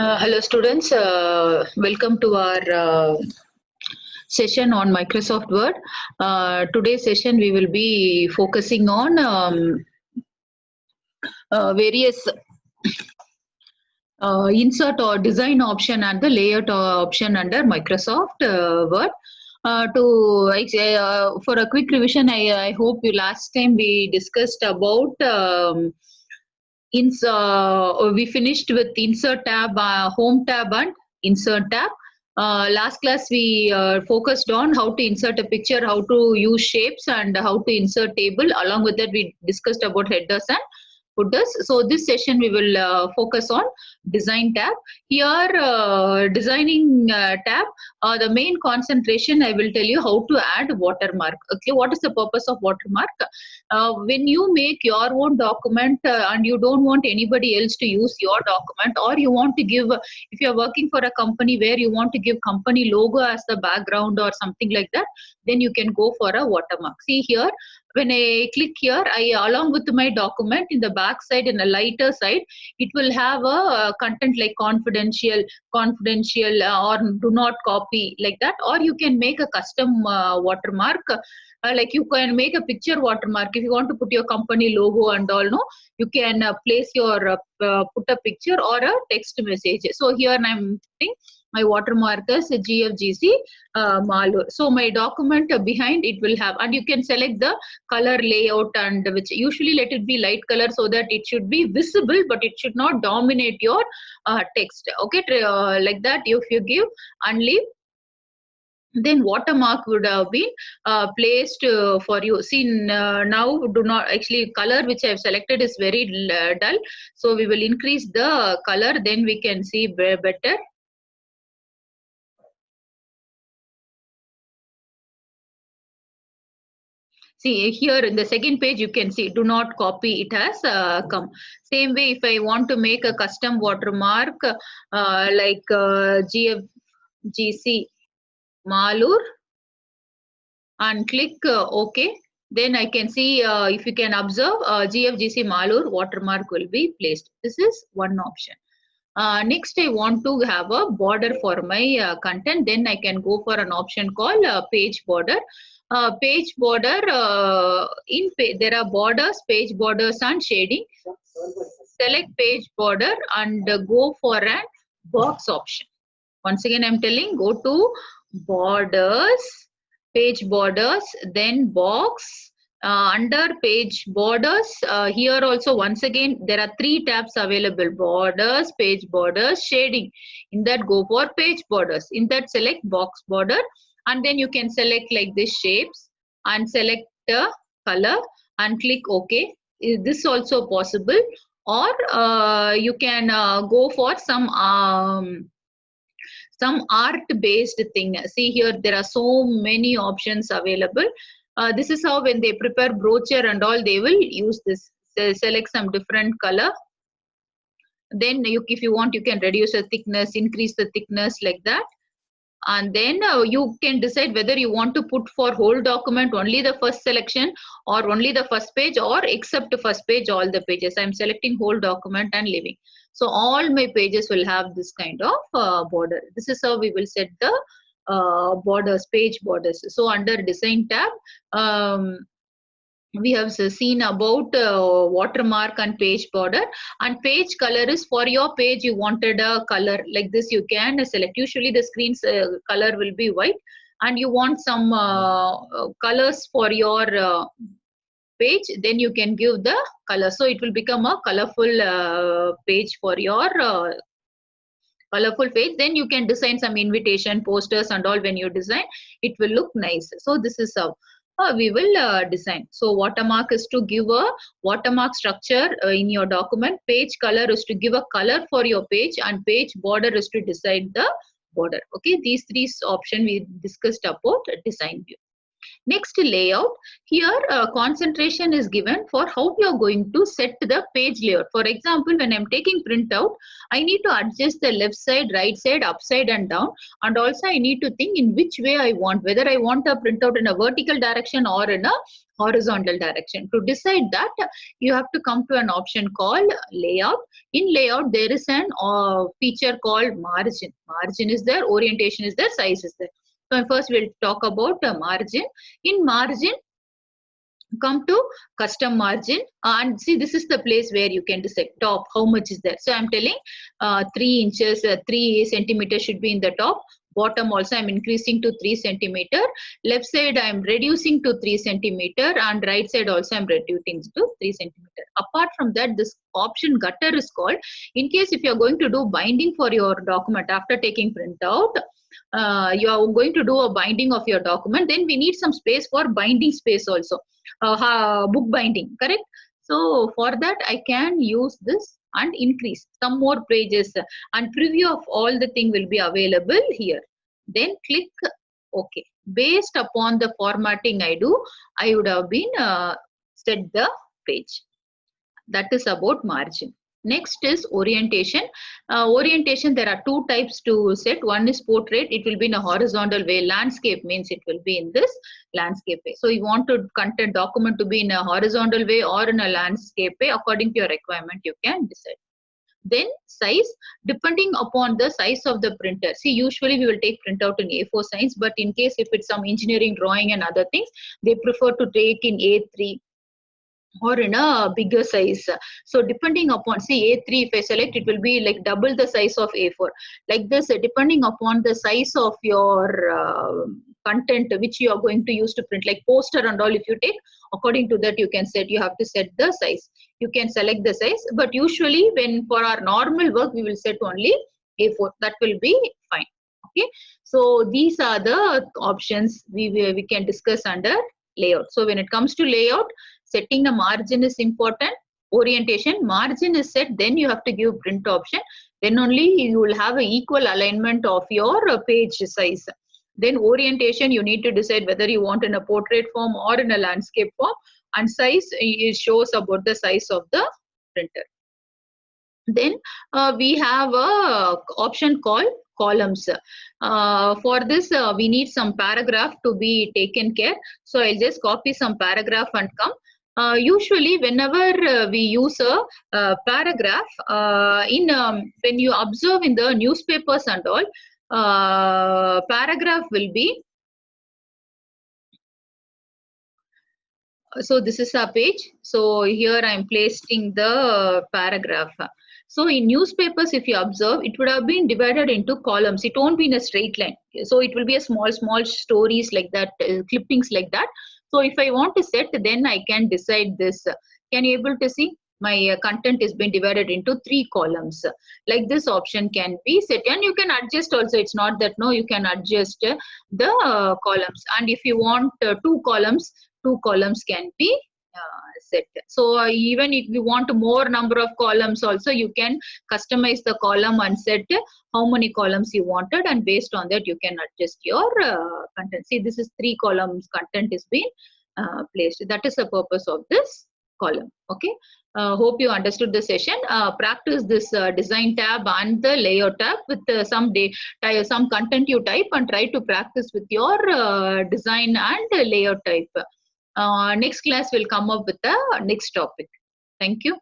Hello students, welcome to our session on Microsoft Word. Today's session we will be focusing on various insert or design option and the layout option under Microsoft Word. For a quick revision, I hope you last time we discussed about we finished with insert tab, home tab and insert tab. Last class we focused on how to insert a picture, how to use shapes and how to insert table. Along with that we discussed about headers and footers. So this session we will focus on design tab. Here designing tab, the main concentration I will tell you how to add watermark. Okay, what is the purpose of watermark? When you make your own document and you don't want anybody else to use your document, or you want to give, if you are working for a company where you want to give company logo as the background or something like that, then you can go for a watermark. See here, when I click here, along with my document in the back side, in the lighter side, it will have a content like confidential, or do not copy, like that. Or you can make a custom watermark. Like you can make a picture watermark if you want to put your company logo and all. No, you can place your put a picture or a text message. So here I'm putting my watermark is GFGC Malur. So my document behind it will have, and you can select the color layout, and which usually let it be light color so that it should be visible, but it should not dominate your text. Okay, like that. If you give and leave, then watermark would have been placed for you. See, now do not, actually color which I have selected is very dull, so we will increase the color, then we can see better. See here in the second page, you can see do not copy, it has come. Same way, if I want to make a custom watermark like GFGC Malur and click OK, then I can see, if you can observe, GFGC Malur watermark will be placed. This is one option. Next, I want to have a border for my content. Then I can go for an option called page border. Page border, there are borders, page borders and shading. Select page border and go for a box option. Once again, I'm telling, go to borders, page borders, then box. Under page borders, here also once again there are 3 tabs available: borders, page borders, shading. In that, go for page borders. In that, select box border, and then you can select like this shapes and select the color and click OK. Is this also possible? Or you can go for some art based thing. See here, there are so many options available. This is how when they prepare brochure and all, they will use this. Select some different color. Then if you want, you can reduce the thickness, increase the thickness, like that. And then you can decide whether you want to put for whole document only the first selection, or only the first page, or except the first page all the pages. I'm selecting whole document and leaving. So all my pages will have this kind of border. This is how we will set the borders, page borders. So under design tab, we have seen about watermark and page border. And page color is for your page, you wanted a color like this, you can select. Usually the screen's color will be white, and you want some colors for your page, then you can give the color, so it will become a colorful page for your colorful page. Then you can design some invitation posters and all. When you design, it will look nice. So this is how we will design. So watermark is to give a watermark structure in your document. Page color is to give a color for your page, and page border is to decide the border. Okay, these 3 options we discussed about design view. Next, layout. Here concentration is given for how you are going to set the page layout. For example, when I'm taking printout, I need to adjust the left side, right side, upside and down, and also I need to think in which way I want, whether I want a printout in a vertical direction or in a horizontal direction. To decide that, you have to come to an option called layout. In layout, there is an feature called margin. Margin is there, orientation is there, size is there. So first we'll talk about margin. In margin, come to custom margin and see, this is the place where you can decide top how much is there. So I'm telling 3 inches, 3 centimeters should be in the top. Bottom also I'm increasing to 3 centimeter. Left side I'm reducing to 3 centimeter and right side also I'm reducing to 3 centimeter. Apart from that, this option gutter is called. In case if you're going to do binding for your document after taking printout, you are going to do a binding of your document, then we need some space for binding space also, book binding, correct? So for that I can use this and increase some more pages, and preview of all the thing will be available here. Then click OK. Based upon the formatting I do, I would have been set the page. That is about margin. Next is orientation. Orientation, there are 2 types to set. One is portrait. It will be in a horizontal way. Landscape means it will be in this landscape way. So you want to content document to be in a horizontal way or in a landscape way. According to your requirement, you can decide. Then size, depending upon the size of the printer. See, usually we will take printout in A4 size, but in case if it's some engineering drawing and other things, they prefer to take in A3 or in a bigger size. So depending upon, see, A3 if I select, it will be like double the size of A4. Like this, depending upon the size of your content which you are going to use to print, like poster and all, if you take, according to that you can set, you have to set the size. You can select the size, but usually when for our normal work, we will set only A4. That will be fine. Okay. So these are the options we can discuss under layout. So when it comes to layout, setting the margin is important. Orientation, margin is set, then you have to give print option. Then only you will have an equal alignment of your page size. Then orientation, you need to decide whether you want in a portrait form or in a landscape form. And size, it shows about the size of the printer. Then we have a option called columns. For this, we need some paragraph to be taken care. So I'll just copy some paragraph and come. Usually whenever we use a paragraph, when you observe in the newspapers and all, paragraph will be, so this is our page. So here I am placing the paragraph. So in newspapers, if you observe, it would have been divided into columns. It won't be in a straight line. So it will be a small stories like that, clippings like that. So if I want to set, then I can decide this. Can you able to see? My content is being divided into 3 columns. Like this option can be set, and you can adjust also. It's not that no, you can adjust the columns. And if you want 2 columns, 2 columns can be set. So even if you want more number of columns also, you can customize the column and set how many columns you wanted, and based on that you can adjust your content. See, this is 3 columns content is being placed. That is the purpose of this column. Okay. Hope you understood the session. Practice this design tab and the layout tab with some content you type, and try to practice with your design and layout type. Next class will come up with the next topic. Thank you.